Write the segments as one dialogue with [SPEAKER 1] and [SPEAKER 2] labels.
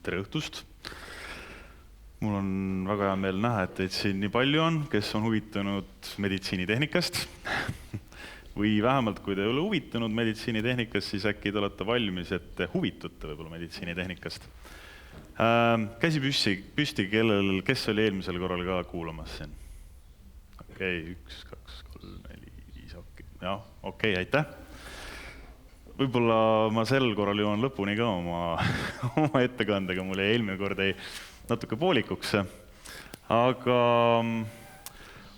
[SPEAKER 1] Tere õhtust! Mul on väga hea meel näha, et teid siin nii palju on, kes on huvitunud meditsiinitehnikast. Või vähemalt, kui te ei ole huvitunud meditsiinitehnikast, siis äkki te olete valmis, et te huvitute võib-olla meditsiinitehnikast. Käsi püsti, kes oli eelmisel korral ka kuulamas siin? Okei, 1, 2, 3, 4, 5, okei, aitäh! Võib-olla ma sel korral jõuan lõpuni ka oma ettekandega, mul jäi eelmine kord natuke poolikuks. Aga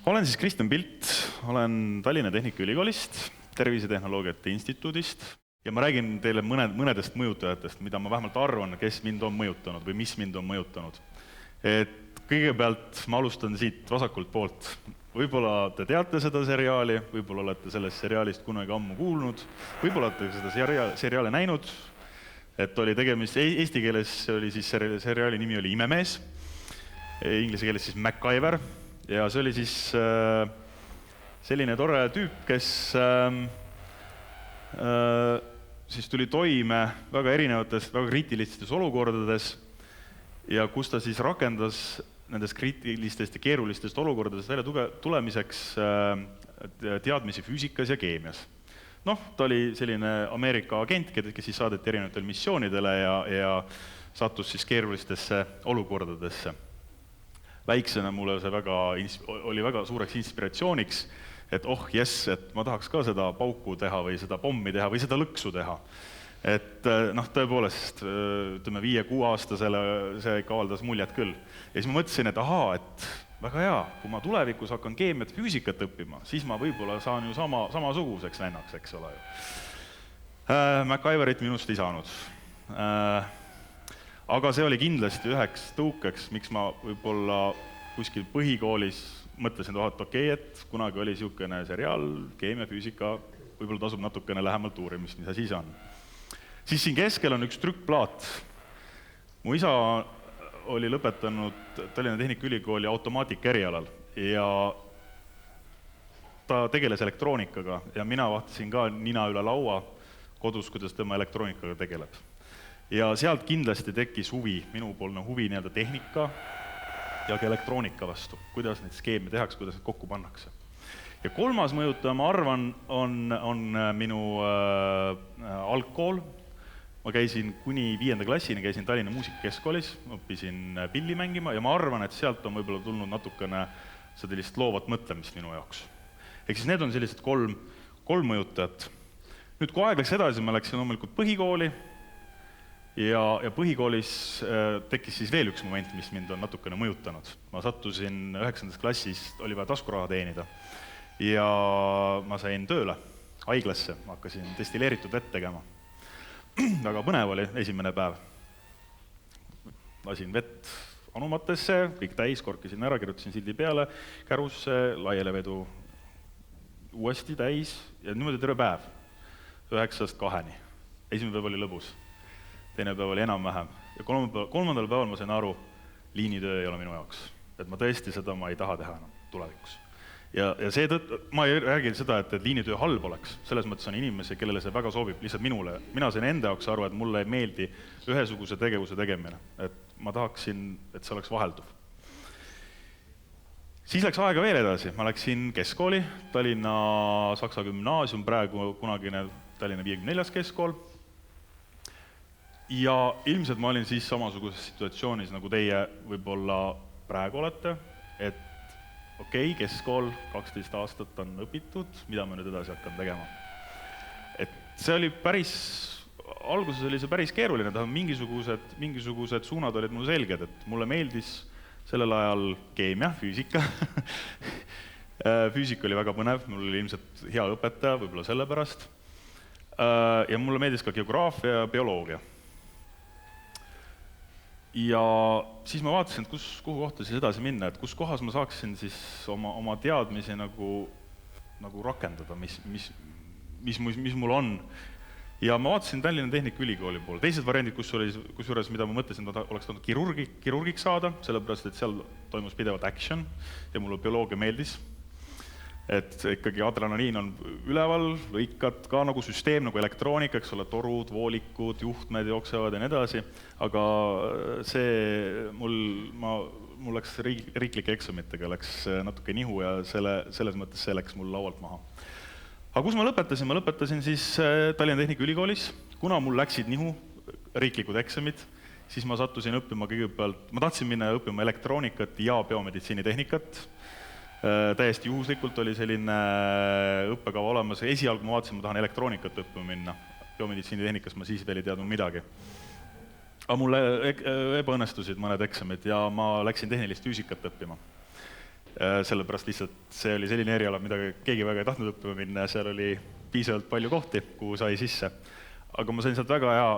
[SPEAKER 1] olen siis Kristjan Pilt, olen Tallinna Tehnikaülikoolist, Tervisetehnoloogiate Instituudist ja ma räägin teile mõnedest mõjutajatest, mida ma vähemalt arvan, kes mind on mõjutanud või mis mind on mõjutanud. Kõigepealt ma alustan siit vasakult poolt. Võib-olla te teate seda seriaali, võib-olla olete sellest seriaalist kunagi ammu kuulnud, võib-olla olete seda seriaali näinud, et oli tegemist, eesti keeles oli siis seriaali nimi oli Imemees, inglise keeles siis MacGyver ja see oli siis selline tore tüüp, kes siis tuli toime väga erinevates, väga kriitilistes olukordades ja kus ta siis rakendas nendest kriitilistest ja keerulistest olukordadest välja tulemiseks teadmisi füüsikas ja keemias. Ta oli selline Ameerika agent, kes siis saadeti erinevatel missioonidele ja sattus siis keerulistesse olukordadesse. Väiksena mulle see oli väga suureks inspiratsiooniks, et et ma tahaks ka seda pauku teha või seda pommi teha või seda lõksu teha. Tõepoolest, 5-6 aasta see ikka avaldas muljet küll. Ja siis ma mõtlesin, et väga hea, kui ma tulevikus hakkan keemiat füüsikat õppima, siis ma võib-olla saan ju samasuguseks vennaks, eks ole. MacGyverit minust ei saanud. Aga see oli kindlasti üheks tõukeks, miks ma võib-olla kuskil põhikoolis mõtlesin, et kunagi oli niisugune seriaal, keemia, füüsika, võib-olla tasub natukene lähemalt uurimist, mis asi see on. Siis siin keskel on üks trükkplaat. Mu isa oli lõpetanud Tallinna Tehnikaülikooli automaatika erialal ja ta tegeles elektroonikaga ja mina vaatasin ka nina üle laua kodus, kuidas tema elektroonikaga tegeleb. Ja sealt kindlasti tekkis minupoolne huvi tehnika ja ka elektroonika vastu, kuidas neid skeeme tehakse, kuidas neid kokku pannakse. Ja kolmas mõjutaja, ma arvan, on minu algkool. Ma käisin kuni 5. klassini, käisin Tallinna Muusikakeskkoolis, õppisin pilli mängima ja ma arvan, et sealt on võib-olla tulnud natukene sellist loovat mõtlemist minu jaoks. Ehk siis need on sellised kolm mõjutajat. Nüüd, kui aeg läks edasi, ma läksin loomulikult põhikooli ja põhikoolis tekkis siis veel üks moment, mis mind on natukene mõjutanud. Ma sattusin 9. klassis, oli vaja taskuraha teenida ja ma sain tööle haiglasse, ma hakkasin destilleeritud vett tegema. Väga põnev oli esimene päev. Lasin vett anumatesse, kõik täis, korkisin ära, kirjutasin sildi peale, kärusse, laialevedu uuesti täis ja niimoodi terve päev, 9-st 2-ni. Esimene päev oli lõbus, teine päev oli enam-vähem ja kolmandal päeval ma sain aru, liinitöö ei ole minu jaoks. Et ma tõesti seda ma ei taha teha enam tulevikus. Ja seetõttu, ma ei räägi seda, et liinitöö halb oleks, selles mõttes on inimesi, kellele see väga sobib, lihtsalt minule. Mina sain enda jaoks aru, et mulle ei meeldi ühesuguse tegevuse tegemine, et ma tahaksin, et see oleks vahelduv. Siis läks aega veel edasi, ma läksin keskkooli, Tallinna Saksa Gümnaasium, praegu kunagine Tallinna 54. keskkool. Ja ilmselt ma olin siis samasuguses situatsioonis, nagu teie võib-olla praegu olete, et okei, keskkool, 12 aastat on õpitud, mida ma nüüd edasi hakkan tegema. Et see oli alguses oli see päris keeruline, mingisugused suunad olid mul selged, et mulle meeldis sellel ajal keemia, füüsika. Füüsika oli väga põnev, mul oli ilmselt hea õpetaja, võib-olla sellepärast. Ja mulle meeldis ka geograafia ja bioloogia. Ja siis ma vaatasin, et kuhu kohta siis edasi minna, et kus kohas ma saaksin siis oma teadmisi nagu rakendada, mis mul on. Ja ma vaatasin Tallinna Tehnikaülikooli poole. Teised variandid, kusjuures, mida ma mõtlesin, et oleks tahtnud kirurgiks saada, sellepärast, et seal toimus pidevalt action ja mulle bioloogia meeldis. et ikkagi adrenaliin on üleval, lõikad ka nagu süsteem, nagu elektroonika, eks ole, torud, voolikud, juhtmed jooksevad ja nii edasi, aga see mul läks riiklike eksamitega läks natuke nihu ja selles mõttes see läks mul laualt maha. Aga kus ma lõpetasin? Ma lõpetasin siis Tallinna Tehnikaülikoolis, kuna mul läksid nihu riiklikud eksamid, siis ma sattusin õppima kõigepealt, ma tahtsin minna õppima elektroonikat ja biomeditsiinitehnikat. Täiesti juhuslikult oli selline õppekava olemas, esialgu ma vaatasin, ma tahan elektroonikat õppima minna, biomeditsiinitehnikas ma siis veel ei teadnud midagi. Aga mulle ebaõnnestusid mõned eksamid ja ma läksin tehnilist füüsikat õppima. Sellepärast lihtsalt see oli selline eriala, mida keegi väga ei tahtnud õppima minna ja seal oli piisavalt palju kohti, kuhu sai sisse. Aga ma sain sealt väga hea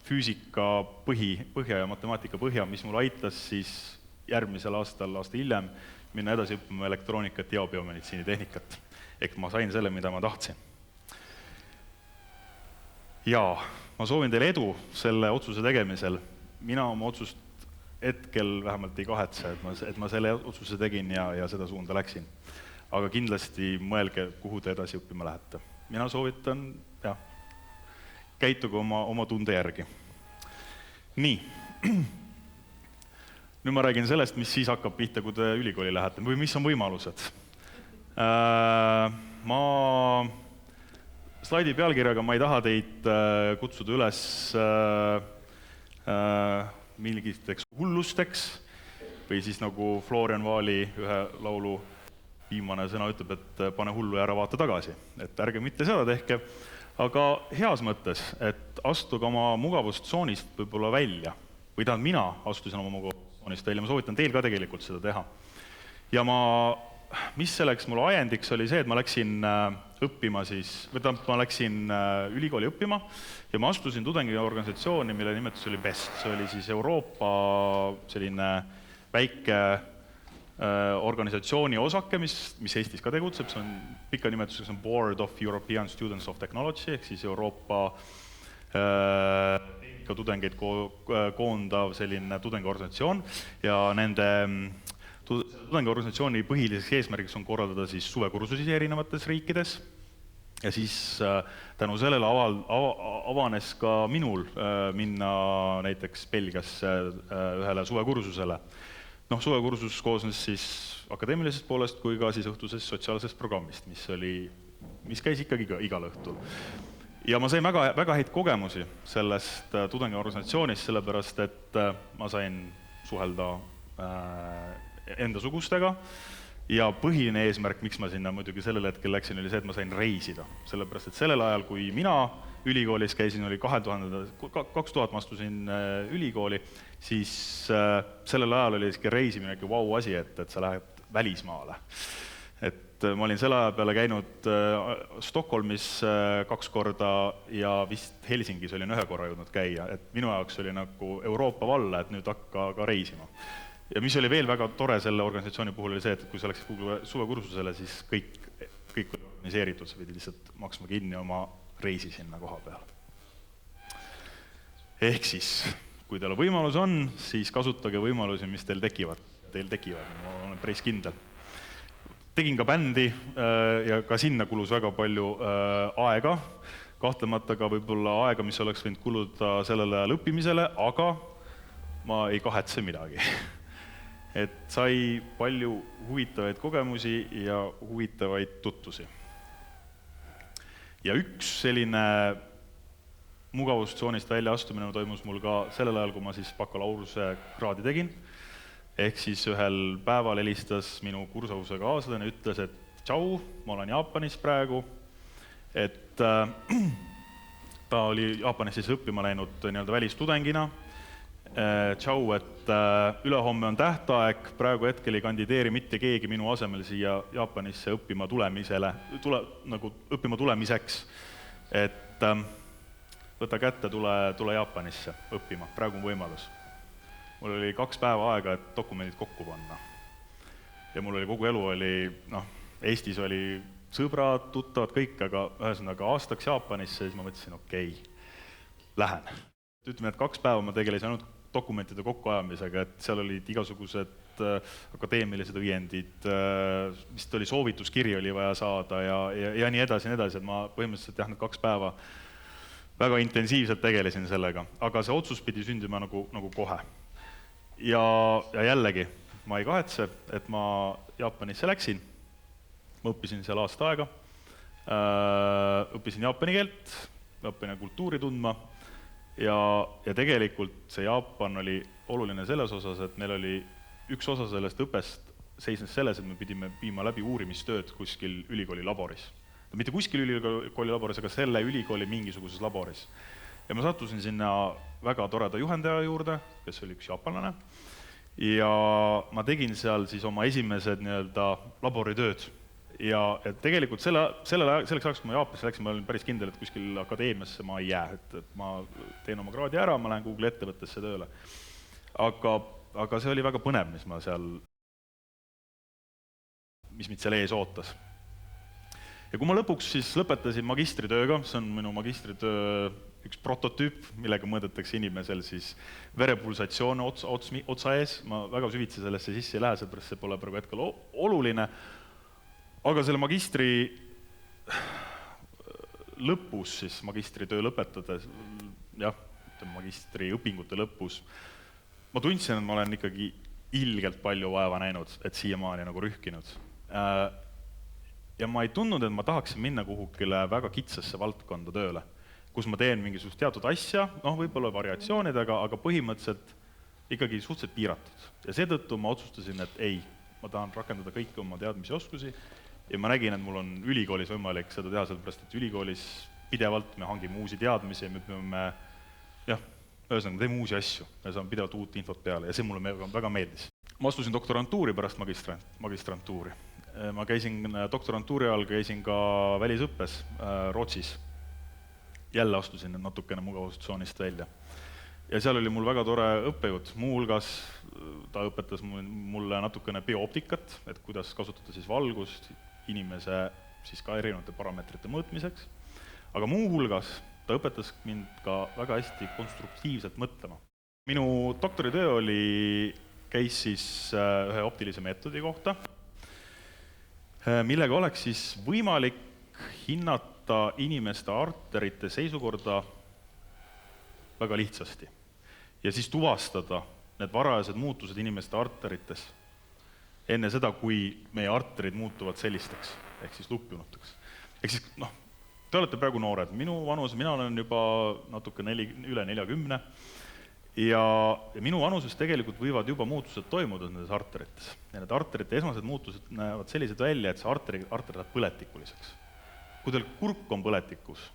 [SPEAKER 1] füüsika põhja ja matemaatika põhja, mis mul aitas siis järgmisel aastal, aasta hiljem, minna edasi õppima elektroonikat ja biomeditsiinitehnikat. Ehk ma sain selle, mida ma tahtsin. Ja ma soovin teile edu selle otsuse tegemisel. Mina oma otsust hetkel vähemalt ei kahetse, et ma selle otsuse tegin ja seda suunda läksin. Aga kindlasti mõelge, kuhu te edasi õppima lähete. Mina soovitan, käituge oma tunde järgi. Nii. Nüüd ma räägin sellest, mis siis hakkab pihta, kui te ülikooli lähete, või mis on võimalused. Ma slaidi pealkirjaga ma ei taha teid kutsuda üles mingiteks hullusteks või siis nagu Florian Vaali ühe laulu viimane sõna ütleb, et pane hullu ja ära vaata tagasi. Et ärge mitte seda tehke, aga heas mõttes, et astuge oma mugavustsoonist võib-olla välja. Või tähendab, mina astusin oma mugavustsoonist välja, ma soovitan teil ka tegelikult seda teha. Ja mis selleks mul ajendiks oli see, et ma läksin õppima siis, ma läksin ülikooli õppima ja ma astusin tudengiorganisatsiooni, mille nimetus oli BEST. See oli siis Euroopa selline väike organisatsiooni osake, mis Eestis ka tegutseb. See on pika nimetuseks on Board of European Students of Technology, ehk siis Euroopa tudengeid koondav selline tudengiorganisatsioon ja nende tudengiorganisatsiooni põhiliseks eesmärgiks on korraldada siis suvekursusi erinevates riikides ja siis tänu sellele avanes ka minul minna näiteks Belgiasse ühele suvekursusele. Suvekursus koosnes siis akadeemilisest poolest kui ka siis õhtusest sotsiaalsest programmist, mis käis ikkagi igal õhtul. Ja ma sain väga häid kogemusi sellest tudengiorganisatsioonist, sellepärast et ma sain suhelda enda sugustega ja põhiline eesmärk, miks ma sinna muidugi sellel hetkel läksin, oli see, et ma sain reisida. Sellepärast, et sellel ajal, kui mina ülikoolis käisin, oli 2000 ma astusin ülikooli, siis sellel ajal oli reisimine vau asi, et sa lähed välismaale. Et ma olin selle aja peale käinud Stockholmis 2 korda ja vist Helsingis olin 1 korra jõudnud käia. Et minu jaoks oli nagu Euroopa valla, et nüüd hakka ka reisima. Ja mis oli veel väga tore selle organisatsiooni puhul oli see, et kui sa läksid suvekursusele, siis kõik oli organiseeritud, sa pidi lihtsalt maksma kinni oma reisi sinna koha peal. Ehk siis, kui teil võimalus on, siis kasutage võimalusi, mis teil tekivad. Ma olen päris kindel. Tegin ka bändi ja ka sinna kulus väga palju aega, kahtlemata ka võib-olla aega, mis oleks võinud kuluda sellele ajal õppimisele, aga ma ei kahetse midagi. Et sai palju huvitavaid kogemusi ja huvitavaid tutvusi. Ja üks selline mugavustsoonist välja astumine toimus mul ka sellel ajal, kui ma siis bakalaureuse kraadi tegin. Ehk siis ühel päeval helistas minu kursavuse kaaslane, ütles, et tšau, ma olen Jaapanis praegu, et ta oli Jaapanis siis õppima läinud välistudengina. Tšau, et ülehomme on tähtaeg, praegu hetkel ei kandideeri mitte keegi minu asemel siia Jaapanisse õppima tulemiseks, et võta kätte, tule Jaapanisse õppima, praegu on võimalus. Mul oli 2 päeva aega, et dokumendid kokku panna. Ja mul oli kogu elu Eestis oli sõbrad, tuttavad kõik, aga ühesõnaga aastaks Jaapanisse, siis ma mõtlesin, okei, lähen. Ütleme, et 2 päeva ma tegelesin ainult dokumentide kokkuajamisega, et seal olid igasugused akadeemilised õiendid, vist oli soovituskiri oli vaja saada ja nii edasi, et ma põhimõtteliselt need 2 päeva väga intensiivselt tegelesin sellega, aga see otsus pidi sündima nagu kohe. Ja jällegi, ma ei kahetse, et ma Jaapanisse läksin, ma õppisin seal aasta aega, õppisin jaapani keelt, Jaapani kultuuri tundma ja tegelikult see Jaapan oli oluline selles osas, et meil oli üks osa sellest õppest seisnes selles, et me pidime viima läbi uurimistööd kuskil ülikooli laboris. Mitte kuskil ülikooli laboris, aga selle ülikooli mingisuguses laboris. Ja ma sattusin sinna väga toreda juhendaja juurde, kes oli üks jaapanlane, ja ma tegin seal siis oma esimesed laboritööd. Ja tegelikult selleks ajaks, kui ma Jaapanisse läksin, ma olin päris kindel, et kuskil akadeemiasse ma ei jää, et ma teen oma kraadi ära, ma lähen Google ettevõttesse tööle. Aga see oli väga põnev, mis mind seal ees ootas. Ja kui ma lõpuks siis lõpetasin magistritööga, see on minu magistritöö üks prototüüp, millega mõõdetakse inimesel siis verepulsatsioone otsa ees, ma väga süvitsi sellesse sisse ei lähe, sellepärast see pole praegu hetkel oluline, aga selle magistri lõpus, siis magistritöö lõpetades, magistri õpingute lõpus, ma tundsin, et ma olen ikkagi ilgelt palju vaeva näinud, et siiamaani nagu rühkinud. Ja ma ei tundnud, et ma tahaksin minna kuhugile väga kitsasse valdkonda tööle, kus ma teen mingisugust teatud asja, võib-olla variatsioonidega, aga põhimõtteliselt ikkagi suhteliselt piiratud. Ja seetõttu ma otsustasin, et ei, ma tahan rakendada kõiki oma teadmisi ja oskusi ja ma nägin, et mul on ülikoolis võimalik seda teha, sellepärast, et ülikoolis pidevalt me hangime uusi teadmisi ja me peame, ühesõnaga, teeme uusi asju ja saame pidevalt uut infot peale ja see mulle väga meeldis. Ma astusin doktorantuuri pärast magistrantuuri. Ma käisin doktorantuuri all, käisin ka välisõppes Rootsis. Jälle astusin natukene mugavustsoonist välja. Ja seal oli mul väga tore õppejõud. Muu hulgas ta õpetas mulle natukene biooptikat, et kuidas kasutada siis valgust inimese siis ka erinevate parameetrite mõõtmiseks. Aga muu hulgas ta õpetas mind ka väga hästi konstruktiivselt mõtlema. Minu doktoritöö käis siis ühe optilise meetodi kohta, millega oleks siis võimalik hinnata inimeste arterite seisukorda väga lihtsasti ja siis tuvastada need varajased muutused inimeste arterites enne seda, kui meie arterid muutuvad sellisteks, ehk siis lupjunuteks. Ehk siis, te olete praegu noored, minu vanus, mina olen juba natuke üle 40 ja minu vanuses tegelikult võivad juba muutused toimuda nendes arterites. Ja need arterite esmased muutused näevad sellised välja, et see arter läheb põletikuliseks. Kui teil kurk on põletikus,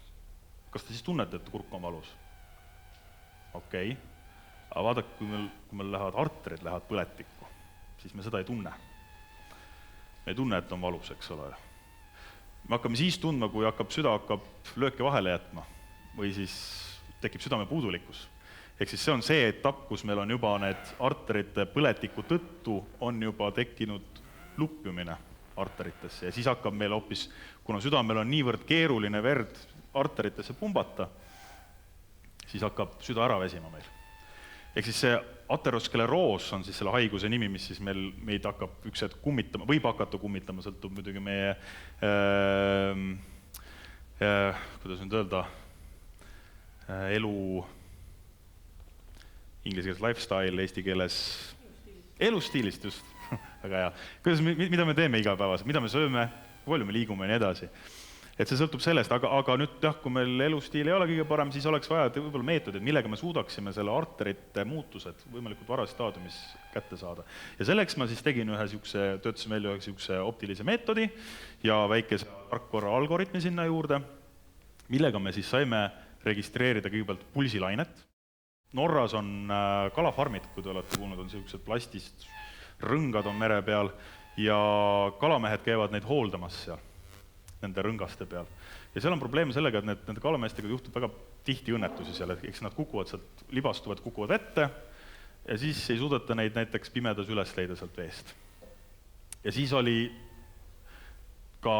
[SPEAKER 1] kas te siis tunnete, et kurk on valus? Okei. Aga vaadake, kui meil arterid lähevad põletikku, siis me seda ei tunne. Me ei tunne, et on valus, eks ole. Me hakkame siis tundma, kui süda hakkab lööke vahele jätma või siis tekib südame puudulikkus. Ehk siis see on see etapp, kus meil on juba need arterite põletiku tõttu on juba tekkinud lupjumine arteritesse ja siis hakkab meil hoopis, kuna südamel on niivõrd keeruline verd arteritesse pumbata, siis hakkab süda ära väsima meil. Ehk siis see ateroskleroos on siis selle haiguse nimi, mis siis meid hakkab üks hetk kummitama, võib hakata kummitama, sõltub muidugi meie, kuidas nüüd öelda, elu, inglise keeles lifestyle, eesti keeles elustiilist just, väga hea. Mida me teeme igapäevaselt, mida me sööme, kui palju me liigume ja nii edasi. Et see sõltub sellest, aga nüüd kui meil elustiil ei ole kõige parem, siis oleks vaja võib-olla meetodid, millega me suudaksime selle arterite muutused võimalikult varases staadiumis kätte saada. Ja selleks ma siis töötasin välja ühe optilise meetodi ja väikese tarkvara algoritmi sinna juurde, millega me siis saime registreerida kõigepealt pulsilainet. Norras on kalafarmid, kui te olete kuulnud, on sellised plastist rõngad on mere peal ja kalamehed käivad neid hooldamas seal, nende rõngaste peal. Ja seal on probleem sellega, et nende kalameestega juhtub väga tihti õnnetusi seal, eks nad kukuvad sealt, libastuvad, kukuvad ette ja siis ei suudeta neid näiteks pimedas üles leida sealt veest. Ja siis oli ka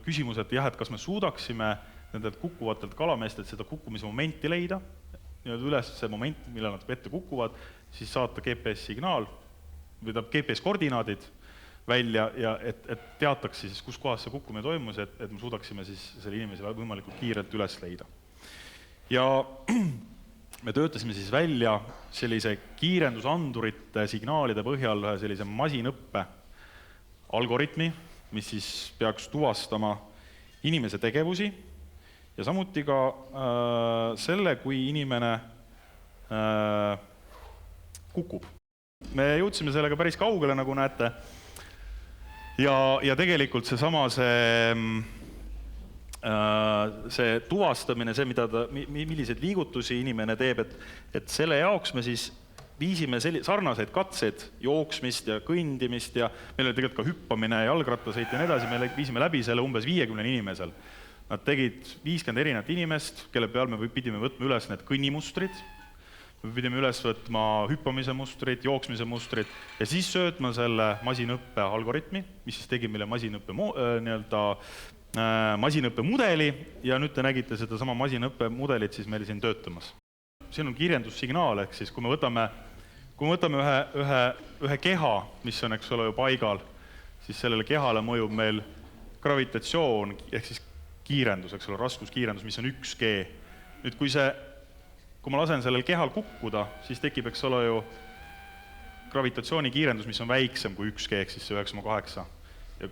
[SPEAKER 1] küsimus, et kas me suudaksime nendelt kukkuvatelt kalameestelt seda kukkumise momenti leida, üles see moment, millal nad vette kukuvad, siis saata GPS-signaal või GPS-koordinaadid välja ja et teataks siis, kus kohas see kukkumine toimus, et me suudaksime siis selle inimese võimalikult kiirelt üles leida. Ja me töötasime siis välja sellise kiirendusandurite signaalide põhjal ühe sellise masinõppe algoritmi, mis siis peaks tuvastama inimese tegevusi ja samuti ka selle, kui inimene kukub. Me jõudsime sellega päris kaugele, nagu näete, ja tegelikult see tuvastamine, see, milliseid liigutusi inimene teeb, et selle jaoks me siis viisime sarnaseid katseid, jooksmist ja kõndimist ja meil oli tegelikult ka hüppamine, jalgrattasõit ja nii edasi, me viisime läbi selle umbes 50 inimesel. Nad tegid 50 erinevat inimest, kelle peal me pidime võtma üles need kõnnimustrid, me pidime üles võtma hüppamise mustrid, jooksmise mustrid ja siis söötma selle masinõppe algoritmi, mis siis tegi meile masinõppe mudeli ja nüüd te nägite seda sama masinõppe mudelit siis meil siin töötamas. Siin on kiirendussignaal, ehk siis kui me võtame ühe keha, mis on, eks ole, paigal, siis sellele kehale mõjub meil gravitatsioon, ehk siis kiirendus, eks ole, raskuskiirendus, mis on 1G. Nüüd, kui ma lasen sellel kehal kukkuda, siis tekib, eks ole ju, gravitatsioonikiirendus, mis on väiksem kui 1G, ehk siis see 9,8. Ja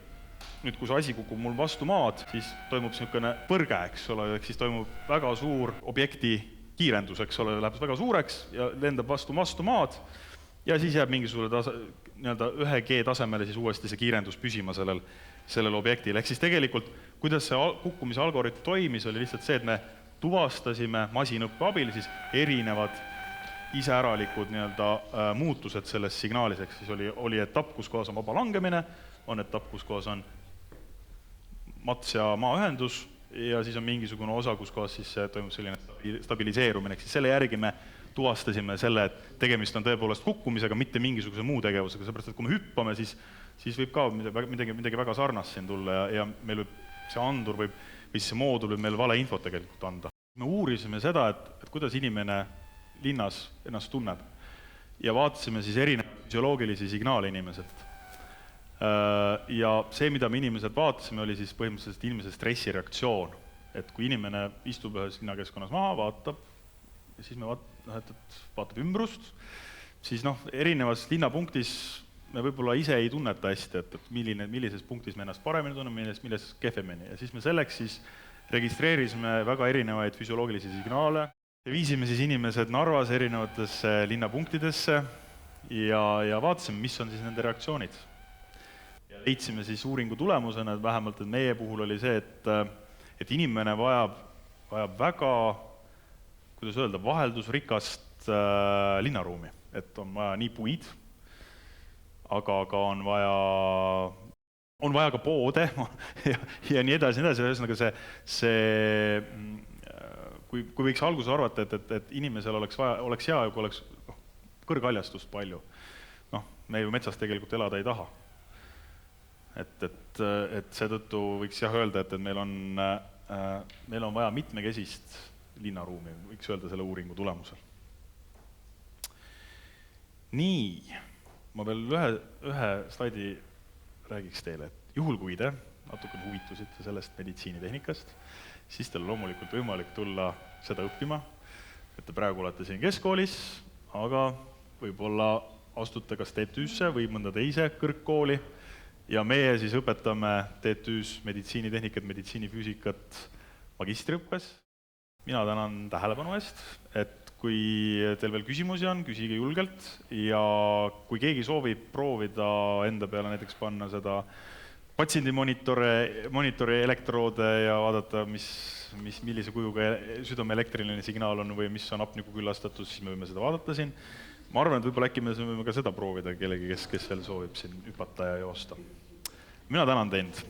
[SPEAKER 1] nüüd, kui see asi kukub mul vastu maad, siis toimub niisugune põrge, eks ole, ehk siis toimub väga suur objekti kiirendus, eks ole, läheb väga suureks ja lendab vastu maad ja siis jääb mingisugune 1G tasemele siis uuesti see kiirendus püsima sellel objektil. Ehk siis tegelikult, kuidas see kukkumise algoritm toimis, oli lihtsalt see, et me tuvastasime masinõppe abil siis erinevad iseäralikud muutused selles signaalis, ehk siis oli etapp, kus kohas on vaba langemine, on etapp, kus kohas on mats ja maaühendus ja siis on mingisugune osa, kus kohas siis toimub selline stabiliseerumine, ehk siis selle järgi me tuvastasime selle, et tegemist on tõepoolest kukkumisega, mitte mingisuguse muu tegevusega, seepärast, et kui me hüppame, siis võib ka midagi väga sarnast siin tulla ja meil võib see andur või siis see moodul võib meil vale infot tegelikult anda. Me uurisime seda, et kuidas inimene linnas ennast tunneb ja vaatasime siis erinevaid füsioloogilisi signaale inimeselt. Ja see, mida me inimesed vaatasime, oli siis põhimõtteliselt inimese stressireaktsioon. Et kui inimene istub ühes linnakeskkonnas maha, vaatab ja siis me vaatab ümbrust, siis erinevas linnapunktis me võib-olla ise ei tunneta hästi, et millises punktis me ennast paremini tunneme, milles kehvemini. Ja siis me selleks siis registreerisime väga erinevaid füsioloogilisi signaale ja viisime siis inimesed Narvas erinevatesse linnapunktidesse ja vaatasime, mis on siis nende reaktsioonid. Ja leidsime siis uuringu tulemusena, et vähemalt et meie puhul oli see, et inimene vajab väga, kuidas öelda, vaheldusrikast linnaruumi, et on vaja nii puid, aga on vaja ka poode ja nii edasi, ühesõnaga kui võiks alguses arvata, et inimesel oleks hea, kui oleks kõrghaljastust palju. Me ju metsas tegelikult elada ei taha. Et seetõttu võiks öelda, et meil on vaja mitmekesist linnaruumi, võiks öelda selle uuringu tulemusel. Nii, ma veel ühe slaidi räägiks teile, et juhul kui te natuke huvitusite sellest meditsiinitehnikast, siis teil loomulikult võimalik tulla seda õppima, et te praegu olete siin keskkoolis, aga võib-olla astute kas TTÜ-sse või mõnda teise kõrgkooli ja meie siis õpetame TTÜ-s meditsiinitehnikat, meditsiinifüüsikat magistriõppes. Mina tänan tähelepanu eest, et kui teil veel küsimusi on, küsige julgelt ja kui keegi soovib proovida enda peale näiteks panna seda patsiendimonitori elektroode ja vaadata, millise kujuga südame elektriline signaal on või mis on apniku küllastatus, siis me võime seda vaadata siin. Ma arvan, et võib-olla äkki me võime ka seda proovida kellegi, kes veel soovib siin hüpata ja joosta. Mina tänan teid.